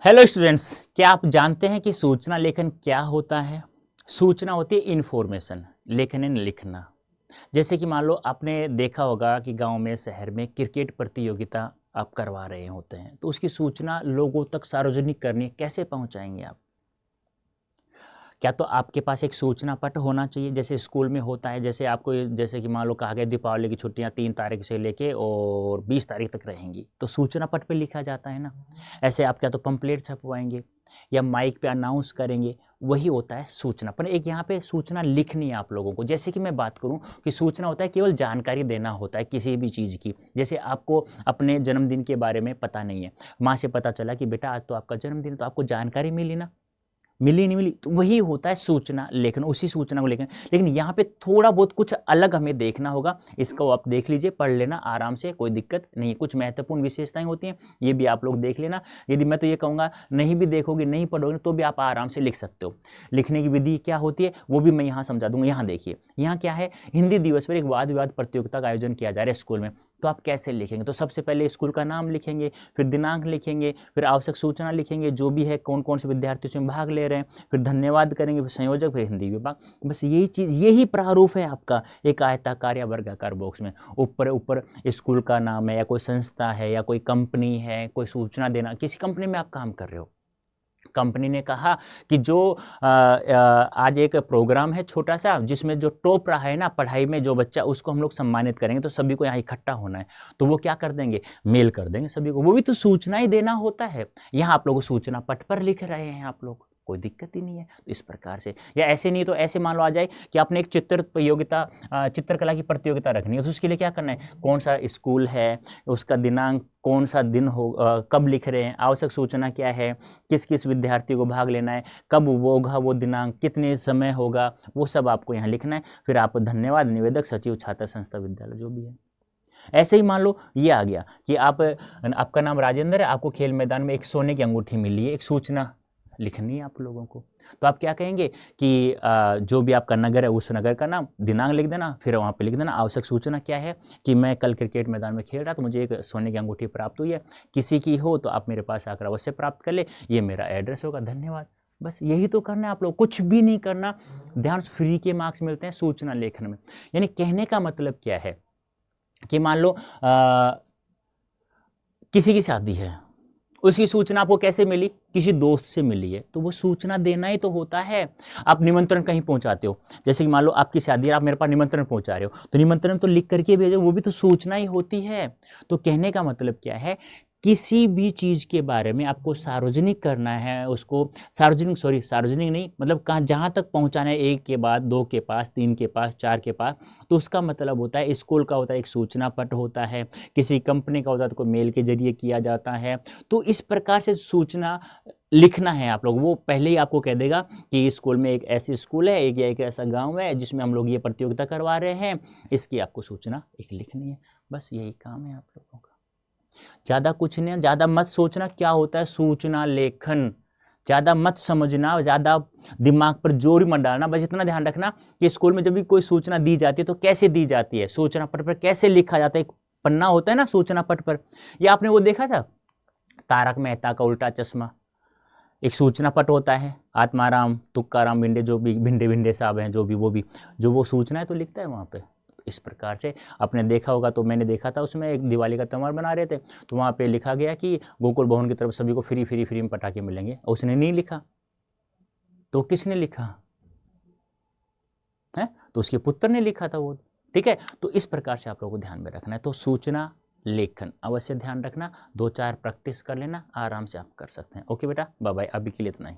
Hello students, क्या आप जानते हैं कि सूचना लेखन क्या होता है? सूचना होती है इन्फॉर्मेशन, लेखन है लिखना। जैसे कि मान लो आपने देखा होगा कि गांव में शहर में क्रिकेट प्रतियोगिता आप करवा रहे होते हैं, तो उसकी सूचना लोगों तक सार्वजनिक करनी है, कैसे पहुंचाएंगे आप? क्या तो आपके पास एक सूचना पट होना चाहिए, जैसे स्कूल में होता है। जैसे आपको जैसे कि मान लो कहा गया दीपावली की छुट्टियां 3 तारीख से लेके और 20 तारीख तक रहेंगी, तो सूचना पट पे लिखा जाता है ना। ऐसे आप क्या तो पंपलेट छपवाएंगे या माइक पे अनाउंस करेंगे, वही होता है सूचना। पर एक यहाँ पे सूचना लिखनी है आप लोगों को। जैसे कि मैं बात करूं कि सूचना होता है केवल जानकारी देना होता है किसी भी चीज़ की। जैसे आपको अपने जन्मदिन के बारे में पता नहीं है, माँ से पता चला कि बेटा आज तो आपका जन्मदिन, तो आपको जानकारी मिली ना, मिली नहीं मिली, तो वही होता है सूचना लेखन, उसी सूचना को लेखन। लेकिन यहाँ पे थोड़ा बहुत कुछ अलग हमें देखना होगा, इसको आप देख लीजिए, पढ़ लेना आराम से, कोई दिक्कत नहीं है। कुछ महत्वपूर्ण विशेषताएं होती हैं, ये भी आप लोग देख लेना। यदि मैं तो ये कहूँगा नहीं भी देखोगे, नहीं पढ़ोगे, तो भी आप आराम से लिख सकते हो। लिखने की विधि क्या होती है वो भी मैं यहाँ समझा दूंगा। यहाँ देखिए, यहाँ क्या है, हिंदी दिवस पर एक वाद विवाद प्रतियोगिता का आयोजन किया जा रहा है स्कूल में, तो आप कैसे लिखेंगे? तो सबसे पहले स्कूल का नाम लिखेंगे, फिर दिनांक लिखेंगे, फिर आवश्यक सूचना लिखेंगे, जो भी है, कौन कौन से विद्यार्थी उसमें भाग ले रहे हैं, फिर धन्यवाद करेंगे, फिर संयोजक, फिर हिंदी विभाग। बस यही चीज़, यही प्रारूप है आपका एक आयताकार या वर्गाकार बॉक्स में। ऊपर ऊपर स्कूल का नाम है, या कोई संस्था है, या कोई कंपनी है, कोई सूचना देना, किसी कंपनी में आप काम कर रहे हो, कंपनी ने कहा कि जो आज एक प्रोग्राम है छोटा सा, जिसमें जो टॉप रहा है ना पढ़ाई में जो बच्चा, उसको हम लोग सम्मानित करेंगे, तो सभी को यहाँ इकट्ठा होना है, तो वो क्या कर देंगे, मेल कर देंगे सभी को। वो भी तो सूचना ही देना होता है। यहाँ आप लोग सूचना पट पर लिख रहे हैं आप लोग, कोई दिक्कत ही नहीं है। तो इस प्रकार से, या ऐसे नहीं तो ऐसे मान लो आ जाए कि आपने एक चित्र प्रतियोगिता, चित्रकला की प्रतियोगिता रखनी है, तो उसके लिए क्या करना है, कौन सा स्कूल है, उसका दिनांक, कौन सा दिन हो, कब लिख रहे हैं, आवश्यक सूचना क्या है, किस किस विद्यार्थी को भाग लेना है, कब वो होगा, वो दिनांक, कितने समय होगा, वो सब आपको यहाँ लिखना है। फिर आप धन्यवाद, निवेदक, सचिव, छात्र, संस्था, विद्यालय, जो भी है। ऐसे ही मान लो ये आ गया कि आपका नाम राजेंद्र है, आपको खेल मैदान में एक सोने की अंगूठी मिली है, एक सूचना लिखनी है आप लोगों को। तो आप क्या कहेंगे कि जो भी आपका नगर है उस नगर का नाम, दिनांक लिख देना, फिर वहाँ पे लिख देना आवश्यक सूचना क्या है, कि मैं कल क्रिकेट मैदान में खेल रहा तो मुझे एक सोने की अंगूठी प्राप्त हुई है, किसी की हो तो आप मेरे पास आकर अवश्य प्राप्त कर ले, ये मेरा एड्रेस होगा, धन्यवाद। बस यही तो करना है आप लोग, कुछ भी नहीं करना। ध्यान, फ्री के मार्क्स मिलते हैं सूचना लेखन में। यानी कहने का मतलब क्या है कि मान लो किसी की शादी है, उसकी सूचना आपको कैसे मिली, किसी दोस्त से मिली है, तो वो सूचना देना ही तो होता है। आप निमंत्रण कहीं पहुंचाते हो, जैसे कि मान लो आपकी शादी है, आप मेरे पास निमंत्रण पहुंचा रहे हो, तो निमंत्रण तो लिख करके भेजो, वो भी तो सूचना ही होती है। तो कहने का मतलब क्या है, किसी भी चीज़ के बारे में आपको सार्वजनिक करना है, उसको सार्वजनिक नहीं, मतलब कहाँ, जहाँ तक पहुँचाना है, एक के बाद, दो के पास, तीन के पास, चार के पास, तो उसका मतलब होता है, स्कूल का होता है एक सूचना पट होता है, किसी कंपनी का होता है तो कोई मेल के जरिए किया जाता है। तो इस प्रकार से सूचना लिखना है आप लोग। वो पहले ही आपको कह देगा कि स्कूल में एक ऐसी स्कूल है, एक या एक ऐसा गांव है जिसमें हम लोग ये प्रतियोगिता करवा रहे हैं, इसकी आपको सूचना एक लिखनी है। बस यही काम है आप लोगों का, ज़्यादा कुछ नहीं। ज़्यादा मत सोचना क्या होता है सूचना लेखन, ज़्यादा मत समझना, ज़्यादा दिमाग पर जोर मत डालना। बस इतना ध्यान रखना कि स्कूल में जब भी कोई सूचना दी जाती है तो कैसे दी जाती है, सूचना पट पर कैसे लिखा जाता है। एक पन्ना होता है ना सूचना पट पर, ये आपने वो देखा था तारक मेहता का उल्टा चश्मा, एक सूचना पट होता है, आत्माराम, तुक्काराम, भिंडे, जो भी भिंडे भिंडे साहब हैं, जो भी, वो भी जो वो सूचना है तो लिखता है वहाँ पे। इस प्रकार से आपने देखा होगा, तो मैंने देखा था उसमें एक दिवाली का त्यौहार बना रहे थे, तो वहाँ पे लिखा गया कि गोकुल भवन की तरफ सभी को फ्री फ्री फ्री में पटाखे मिलेंगे, उसने नहीं लिखा, तो किसने लिखा है, तो उसके पुत्र ने लिखा था वो। ठीक है, तो इस प्रकार से आप लोगों को ध्यान में रखना है। तो सूचना लेखन अवश्य ध्यान रखना, 2-4 प्रैक्टिस कर लेना, आराम से आप कर सकते हैं। ओके बेटा, बाय बाय, अभी के लिए इतना ही।